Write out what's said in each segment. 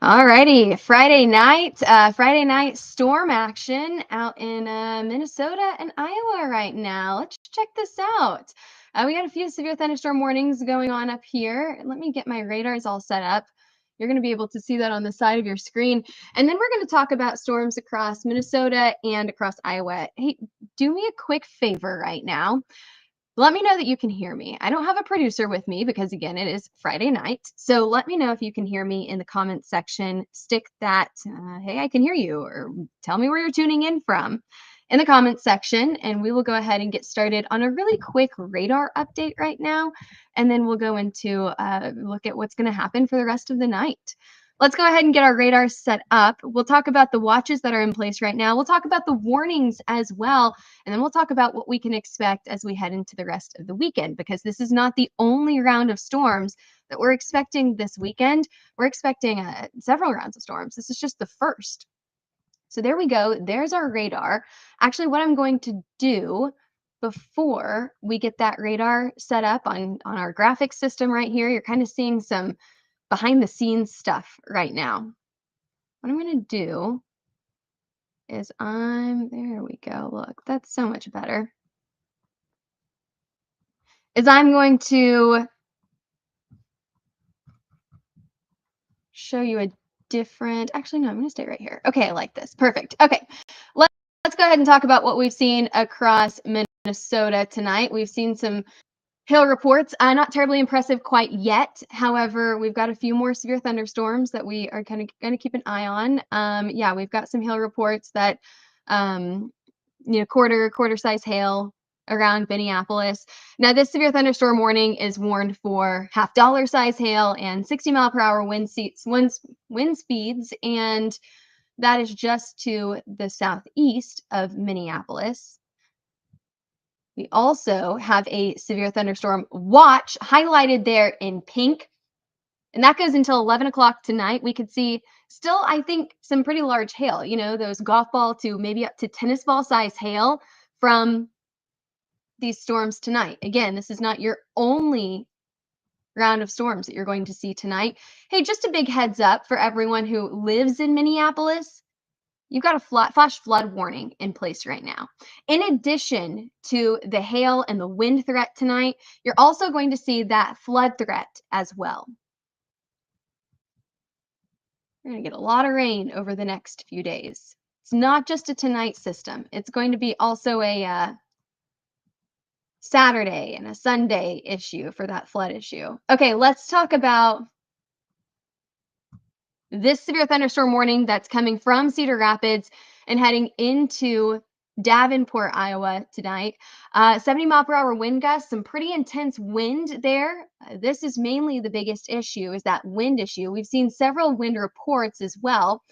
Alrighty, Friday night storm action out in Minnesota and Iowa right now. Let's check this out. We got a few severe thunderstorm warnings going on up here. Let me get my radars all set up. You're going to be able to see that on the side of your screen. And then we're going to talk about storms across Minnesota and across Iowa. Hey, do me a quick favor right now. Let me know that you can hear me. I don't have a producer with me because, again, it is Friday night. So let me know if you can hear me in the comments section. Stick that, hey, I can hear you, or tell me where you're tuning in from in the comments section. And we will go ahead and get started on a really quick radar update right now. And then we'll go into look at what's going to happen for the rest of the night. Let's go ahead and get our radar set up. We'll talk about the watches that are in place right now. We'll talk about the warnings as well. And then we'll talk about what we can expect as we head into the rest of the weekend, because this is not the only round of storms that we're expecting this weekend. We're expecting several rounds of storms. This is just the first. So there we go. There's our radar. Actually, what I'm going to do before we get that radar set up on our graphics system right here, you're kind of seeing some behind the scenes stuff right now. What I'm going to do is there we go. Look, that's so much better. Is I'm going to show you a different, actually, no, I'm going to stay right here. Okay, I like this. Perfect. Okay, let's go ahead and talk about what we've seen across Minnesota tonight. We've seen some hail reports, not terribly impressive quite yet. However, we've got a few more severe thunderstorms that we are kind of going to keep an eye on. Yeah, we've got some hail reports that, quarter size hail around Minneapolis. Now, this severe thunderstorm warning is warned for half-dollar size hail and 60-mile-per-hour wind speeds, and that is just to the southeast of Minneapolis. We also have a severe thunderstorm watch highlighted there in pink, and that goes until 11 o'clock tonight. We could see still, I think, some pretty large hail, those golf ball to maybe up to tennis ball size hail from these storms tonight. Again, this is not your only round of storms that you're going to see tonight. Hey, just a big heads up for everyone who lives in Minneapolis. You've got a flash flood warning in place right now. In addition to the hail and the wind threat tonight, you're also going to see that flood threat as well. We're going to get a lot of rain over the next few days. It's not just a tonight system. It's going to be also a Saturday and a Sunday issue for that flood issue. Okay, let's talk about this severe thunderstorm warning that's coming from Cedar Rapids and heading into Davenport, Iowa tonight. 70-mile-per-hour wind gusts, some pretty intense wind there. This is mainly the biggest issue, is that wind issue. We've seen several wind reports as well.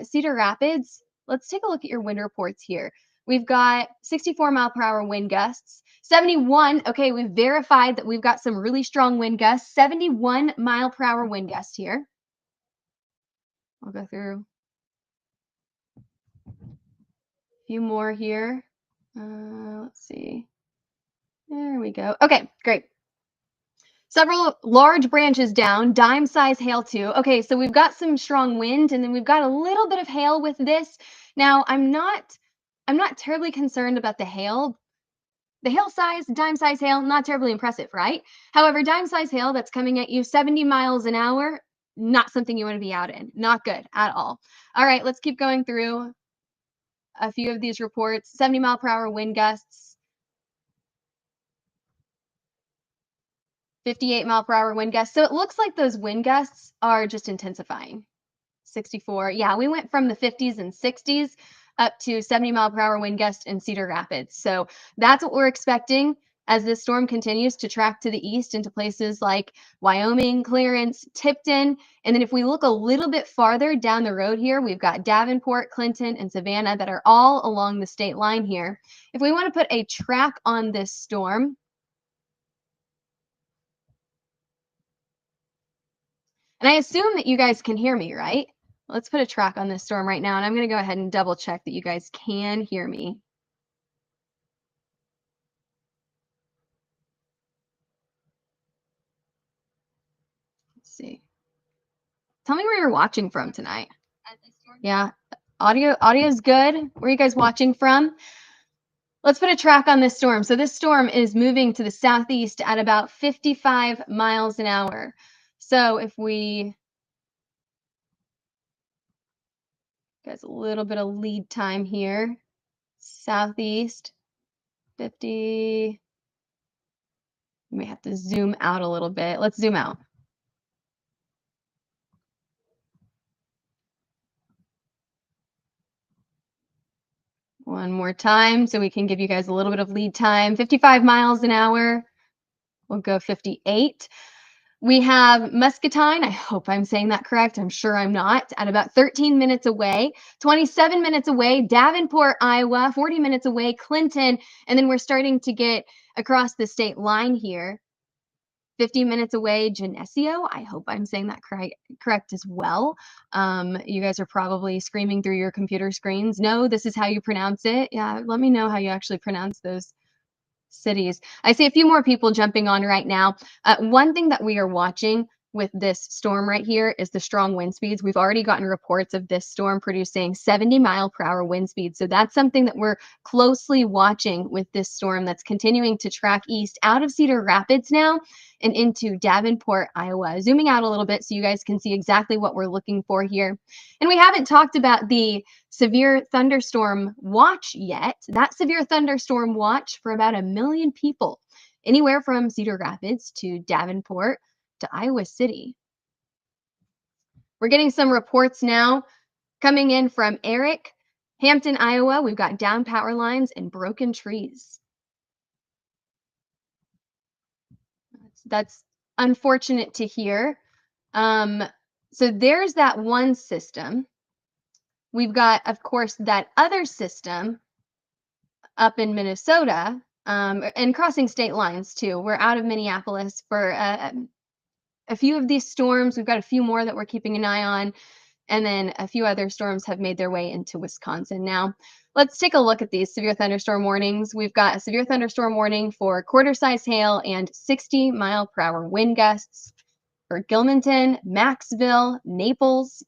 Cedar Rapids, let's take a look at your wind reports here. We've got 64-mile-per-hour wind gusts. 71, okay, we've verified that we've got some really strong wind gusts. 71-mile-per-hour wind gusts here. I'll go through a few more here. Let's see. There we go. Okay, great. Several large branches down, dime-size hail too. Okay, so we've got some strong wind, and then we've got a little bit of hail with this. Now, I'm not terribly concerned about the hail. The hail size, dime-size hail, not terribly impressive, right? However, dime-size hail that's coming at you 70 miles an hour, not something you want to be out in. Not good at all. All right, let's keep going through a few of these reports. 70-mile-per-hour wind gusts. 58-mile-per-hour wind gusts. So it looks like those wind gusts are just intensifying. 64. Yeah, we went from the 50s and 60s up to 70-mile-per-hour wind gust in Cedar Rapids. So that's what we're expecting as this storm continues to track to the east into places like Wyoming, Clarence, Tipton. And then if we look a little bit farther down the road here, we've got Davenport, Clinton, and Savannah that are all along the state line here. If we want to put a track on this storm, and I assume that you guys can hear me, right? Let's put a track on this storm right now, and I'm going to go ahead and double check that you guys can hear me. Let's see. Tell me where you're watching from tonight. Yeah, audio's good. Where are you guys watching from? Let's put a track on this storm. So this storm is moving to the southeast at about 55 miles an hour. So if we guys a little bit of lead time here, southeast 50. We may have to zoom out a little bit. Let's zoom out. One more time so we can give you guys a little bit of lead time. 55 miles an hour. We'll go 58. We have Muscatine. I hope I'm saying that correct. I'm sure I'm not. At about 13 minutes away, 27 minutes away, Davenport, Iowa, 40 minutes away, Clinton. And then we're starting to get across the state line here. 50 minutes away, Geneseo. I hope I'm saying that correct as well. You guys are probably screaming through your computer screens. No, this is how you pronounce it. Yeah, let me know how you actually pronounce those cities. I see a few more people jumping on right now. One thing that we are watching with this storm right here is the strong wind speeds. We've already gotten reports of this storm producing 70-mile-per-hour wind speeds. So that's something that we're closely watching with this storm that's continuing to track east out of Cedar Rapids now and into Davenport, Iowa. Zooming out a little bit so you guys can see exactly what we're looking for here. And we haven't talked about the severe thunderstorm watch yet. That severe thunderstorm watch for about 1 million people, anywhere from Cedar Rapids to Davenport to Iowa City. We're getting some reports now coming in from Eric, Hampton, Iowa. We've got down power lines and broken trees. That's unfortunate to hear. So there's that one system. We've got, of course, that other system up in Minnesota and crossing state lines too. We're out of Minneapolis for a few of these storms. We've got a few more that we're keeping an eye on. And then a few other storms have made their way into Wisconsin. Now, let's take a look at these severe thunderstorm warnings. We've got a severe thunderstorm warning for quarter-size hail and 60-mile-per-hour wind gusts for Gilmanton, Maxville, Naples.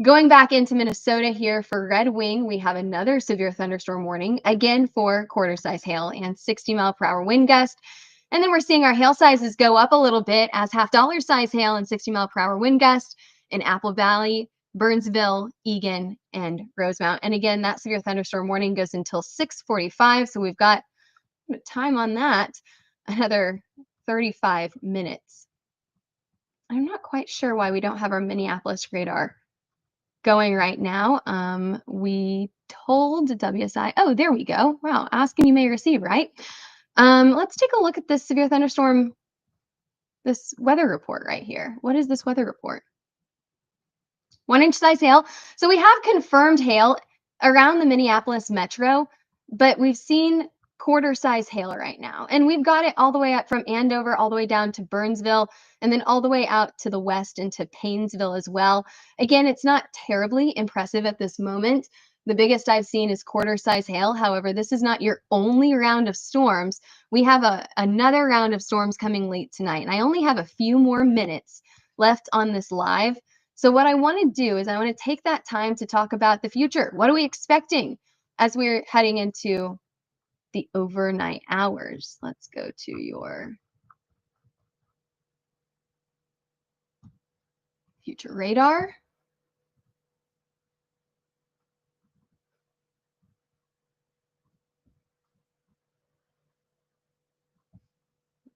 Going back into Minnesota here for Red Wing, we have another severe thunderstorm warning, again for quarter-size hail and 60-mile-per-hour wind gust. And then we're seeing our hail sizes go up a little bit as half-dollar size hail and 60-mile-per-hour wind gust in Apple Valley, Burnsville, Eagan, and Rosemount. And again, that severe thunderstorm warning goes until 6:45, so we've got time on that, another 35 minutes. I'm not quite sure why we don't have our Minneapolis radar going right now. We told WSI, oh, there we go. Wow, ask and you may receive, right? Let's take a look at this severe thunderstorm, this weather report right here. What is this weather report? 1-inch size hail. So we have confirmed hail around the Minneapolis metro, but we've seen quarter size hail right now. And we've got it all the way up from Andover, all the way down to Burnsville, and then all the way out to the west into Paynesville as well. Again, it's not terribly impressive at this moment. The biggest I've seen is quarter size hail. However, this is not your only round of storms. We have another round of storms coming late tonight, and I only have a few more minutes left on this live. So what I want to do is I want to take that time to talk about the future. What are we expecting as we're heading into the overnight hours? Let's go to your future radar.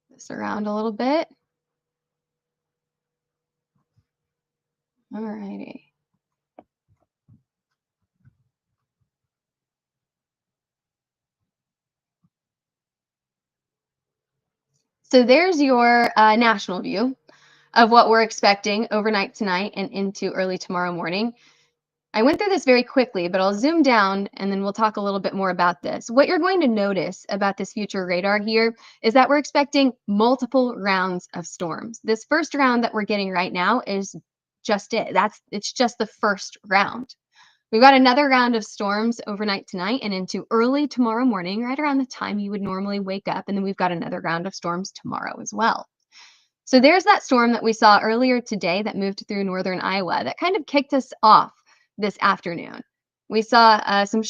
This around a little bit. All righty. So there's your national view of what we're expecting overnight tonight and into early tomorrow morning. I went through this very quickly, but I'll zoom down and then we'll talk a little bit more about this. What you're going to notice about this future radar here is that we're expecting multiple rounds of storms. This first round that we're getting right now is just it. It's just the first round. We've got another round of storms overnight tonight and into early tomorrow morning, right around the time you would normally wake up. And then we've got another round of storms tomorrow as well. So there's that storm that we saw earlier today that moved through northern Iowa that kind of kicked us off this afternoon. We saw some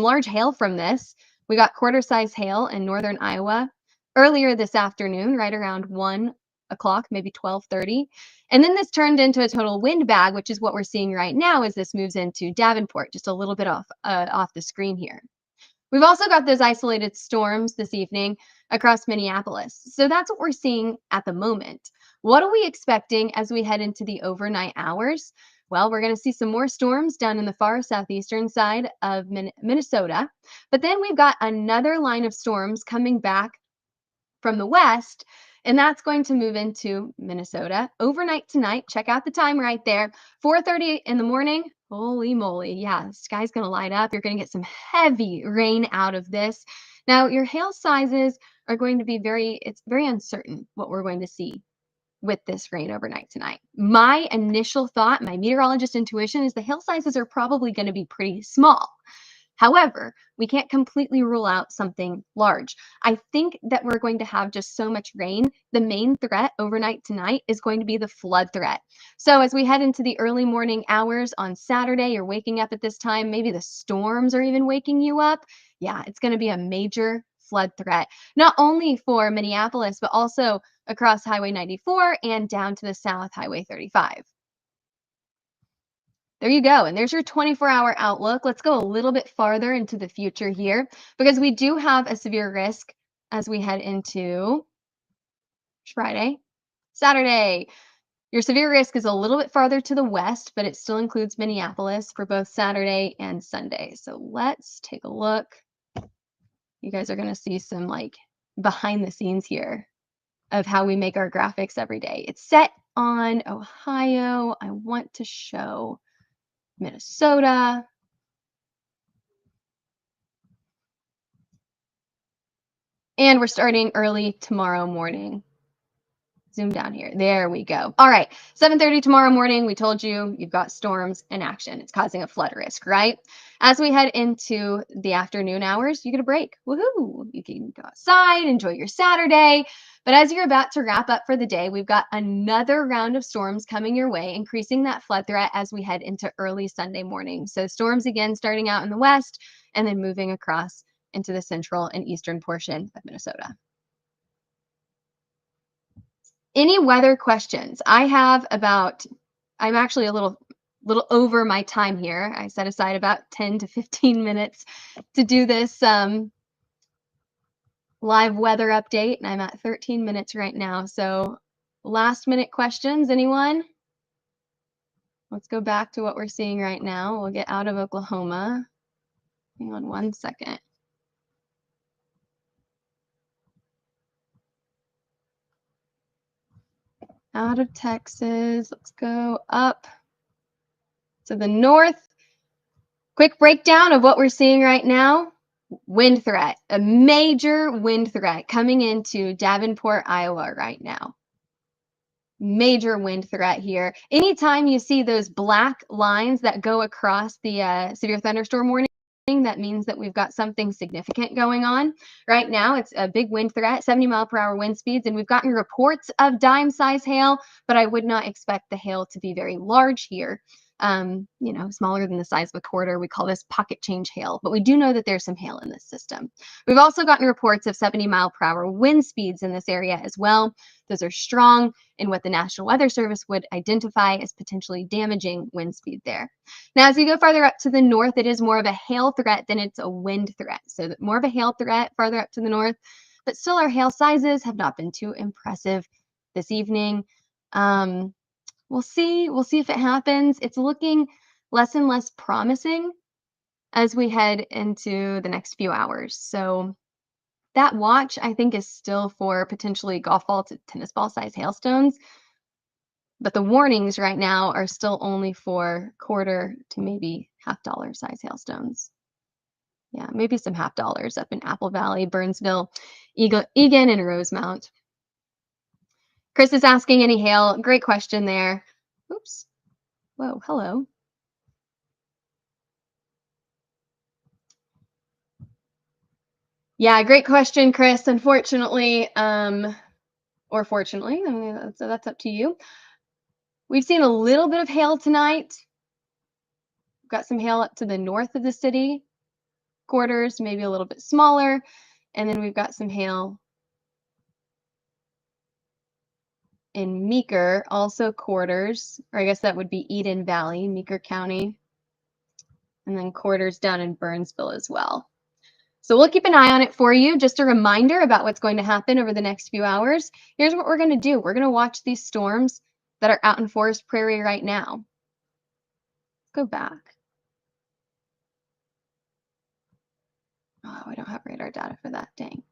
large hail from this. We got quarter size hail in northern Iowa earlier this afternoon, right around 1 o'clock, maybe 12:30. And then this turned into a total wind bag, which is what we're seeing right now as this moves into Davenport, just a little bit off the screen here. We've also got those isolated storms this evening across Minneapolis. So that's what we're seeing at the moment. What are we expecting as we head into the overnight hours? Well, we're going to see some more storms down in the far southeastern side of Minnesota. But then we've got another line of storms coming back from the west, and that's going to move into Minnesota overnight tonight. Check out the time right there, 4:30 in the morning. Holy moly. Yeah, the sky's going to light up. You're going to get some heavy rain out of this. Now, your hail sizes are going to be it's very uncertain what we're going to see with this rain overnight tonight. My initial thought, my meteorologist intuition is the hail sizes are probably going to be pretty small. However, we can't completely rule out something large. I think that we're going to have just so much rain. The main threat overnight tonight is going to be the flood threat. So as we head into the early morning hours on Saturday, you're waking up at this time, maybe the storms are even waking you up. Yeah, it's going to be a major flood threat, not only for Minneapolis, but also across Highway 94 and down to the south, Highway 35. There you go. And there's your 24-hour outlook. Let's go a little bit farther into the future here because we do have a severe risk as we head into Friday, Saturday. Your severe risk is a little bit farther to the west, but it still includes Minneapolis for both Saturday and Sunday. So let's take a look. You guys are going to see some like behind the scenes here of how we make our graphics every day. It's set on Ohio. I want to show Minnesota. And we're starting early tomorrow morning. Zoom down here. There we go. All right, 7:30 tomorrow morning. We told you you've got storms in action. It's causing a flood risk, right? As we head into the afternoon hours, you get a break. Woohoo! You can go outside, enjoy your Saturday. But as you're about to wrap up for the day, we've got another round of storms coming your way, increasing that flood threat as we head into early Sunday morning. So storms again starting out in the west and then moving across into the central and eastern portion of Minnesota. Any weather questions? I'm actually a little over my time here. I set aside about 10 to 15 minutes to do this live weather update, and I'm at 13 minutes right now. So last minute questions, anyone? Let's go back to what we're seeing right now. We'll get out of Oklahoma. Hang on one second. Out of Texas, let's go up to the north. Quick breakdown of what we're seeing right now. Wind threat, a major wind threat coming into Davenport, Iowa right now. Major wind threat here. Anytime you see those black lines that go across the severe thunderstorm warning, that means that we've got something significant going on. Right now, it's a big wind threat, 70-mile-per-hour wind speeds, and we've gotten reports of dime-size hail, but I would not expect the hail to be very large here. Smaller than the size of a quarter. We call this pocket change hail, but we do know that there's some hail in this system. We've also gotten reports of 70-mile-per-hour wind speeds in this area as well. Those are strong in what the National Weather Service would identify as potentially damaging wind speed there. Now, as we go farther up to the north, it is more of a hail threat than it's a wind threat. So more of a hail threat farther up to the north, but still our hail sizes have not been too impressive this evening. We'll see if it happens. It's looking less and less promising as we head into the next few hours. So that watch, I think, is still for potentially golf ball to tennis ball size hailstones. But the warnings right now are still only for quarter to maybe $half size hailstones. Yeah, maybe some $half up in Apple Valley, Burnsville, Egan, and Rosemount. Chris is asking any hail. Great question there. Oops. Whoa, hello. Yeah, great question, Chris. Unfortunately, or fortunately. I mean, that's up to you. We've seen a little bit of hail tonight. We've got some hail up to the north of the city quarters, maybe a little bit smaller. And then we've got some hail in Meeker, also quarters, or I guess that would be Eden Valley, Meeker County, and then quarters down in Burnsville as well. So we'll keep an eye on it for you. Just a reminder about what's going to happen over the next few hours. Here's what we're going to do. We're going to watch these storms that are out in Forest Prairie right now. Go back. Oh, we don't have radar data for that. Dang.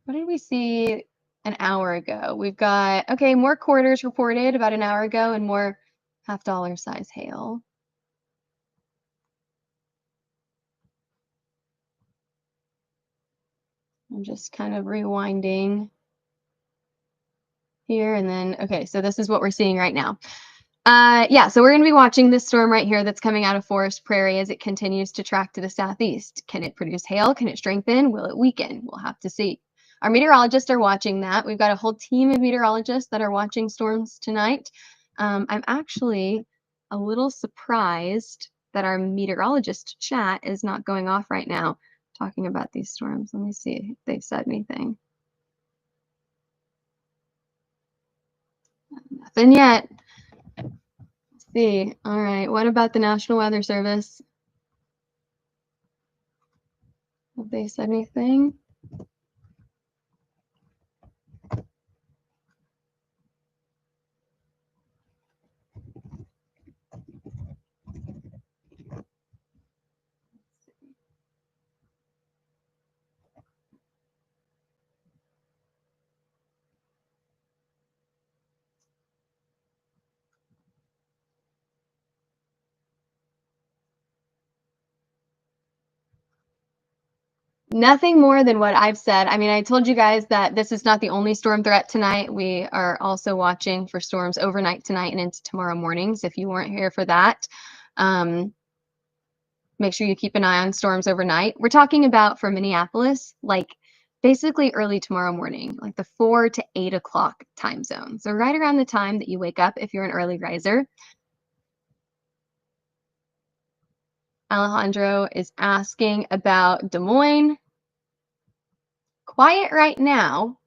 What did we see an hour ago? We've got, okay, more quarters reported about an hour ago and more half-dollar size hail. I'm just kind of rewinding here and then, okay, so this is what we're seeing right now. Yeah, so we're going to be watching this storm right here that's coming out of Forest Prairie as it continues to track to the southeast. Can it produce hail? Can it strengthen? Will it weaken? We'll have to see. Our meteorologists are watching that. We've got a whole team of meteorologists that are watching storms tonight. I'm actually a little surprised that our meteorologist chat is not going off right now talking about these storms. Let me see if they've said anything. Nothing yet. Let's see. All right. What about the National Weather Service? Have they said anything? Nothing more than what I've said. I mean, I told you guys that this is not the only storm threat tonight. We are also watching for storms overnight tonight and into tomorrow morning. So if you weren't here for that, make sure you keep an eye on storms overnight. We're talking about for Minneapolis, like basically early tomorrow morning, like the 4 to 8 o'clock time zone. So right around the time that you wake up if you're an early riser. Alejandro is asking about Des Moines. Quiet right now.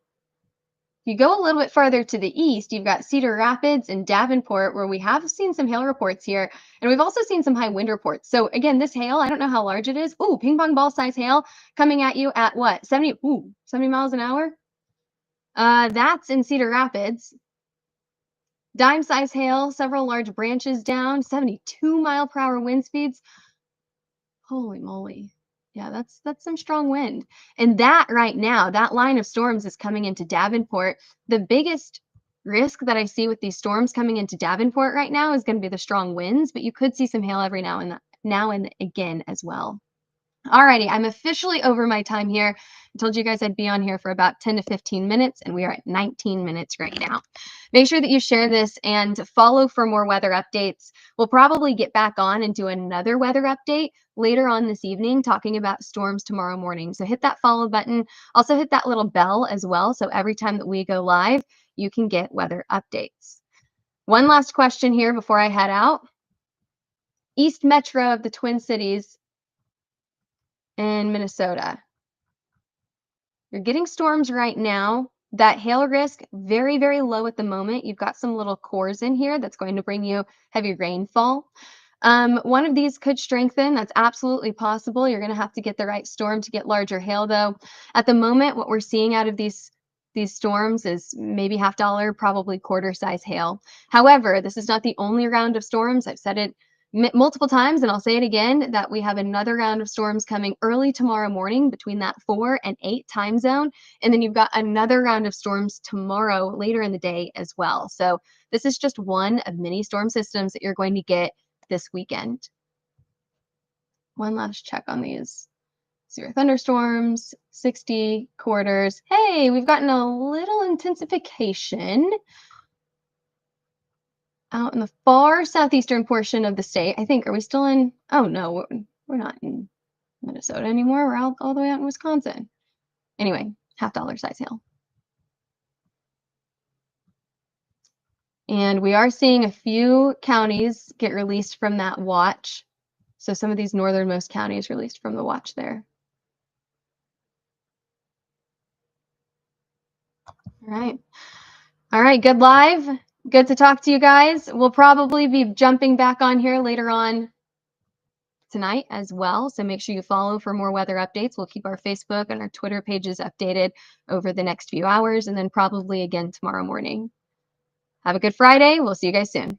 If you go a little bit further to the east, you've got Cedar Rapids and Davenport, where we have seen some hail reports here, and we've also seen some high wind reports. So again, this hail, I don't know how large it is. Ooh, ping pong ball size hail coming at you at what? 70 miles an hour? That's in Cedar Rapids. Dime size hail, several large branches down, 72-mile-per-hour wind speeds. Holy moly. Yeah, that's some strong wind. And that right now, that line of storms is coming into Davenport. The biggest risk that I see with these storms coming into Davenport right now is going to be the strong winds, but you could see some hail every now and again as well. Alrighty, I'm officially over my time here. I told you guys I'd be on here for about 10 to 15 minutes, and we are at 19 minutes right now. Make sure that you share this and follow for more weather updates. We'll probably get back on and do another weather update later on this evening, talking about storms tomorrow morning. So hit that follow button. Also hit that little bell as well, so every time that we go live, you can get weather updates. One last question here before I head out. East Metro of the Twin Cities in Minnesota. You're getting storms right now. That hail risk, very, very low at the moment. You've got some little cores in here that's going to bring you heavy rainfall. One of these could strengthen. That's absolutely possible. You're going to have to get the right storm to get larger hail, though. At the moment, what we're seeing out of these storms is maybe half-dollar, probably quarter-size hail. However, this is not the only round of storms. I've said it multiple times, and I'll say it again, that we have another round of storms coming early tomorrow morning between that 4 and 8 time zone. And then you've got another round of storms tomorrow later in the day as well. So this is just one of many storm systems that you're going to get this weekend. One last check on these. Severe thunderstorms, 60 quarters. Hey, we've gotten a little intensification out in the far southeastern portion of the state. I think, are we still in? Oh no, we're not in Minnesota anymore. We're all the way out in Wisconsin. Anyway, half-dollar size hail. And we are seeing a few counties get released from that watch. So some of these northernmost counties released from the watch there. All right. All right, good live. Good to talk to you guys. We'll probably be jumping back on here later on tonight as well. So make sure you follow for more weather updates. We'll keep our Facebook and our Twitter pages updated over the next few hours and then probably again tomorrow morning. Have a good Friday. We'll see you guys soon.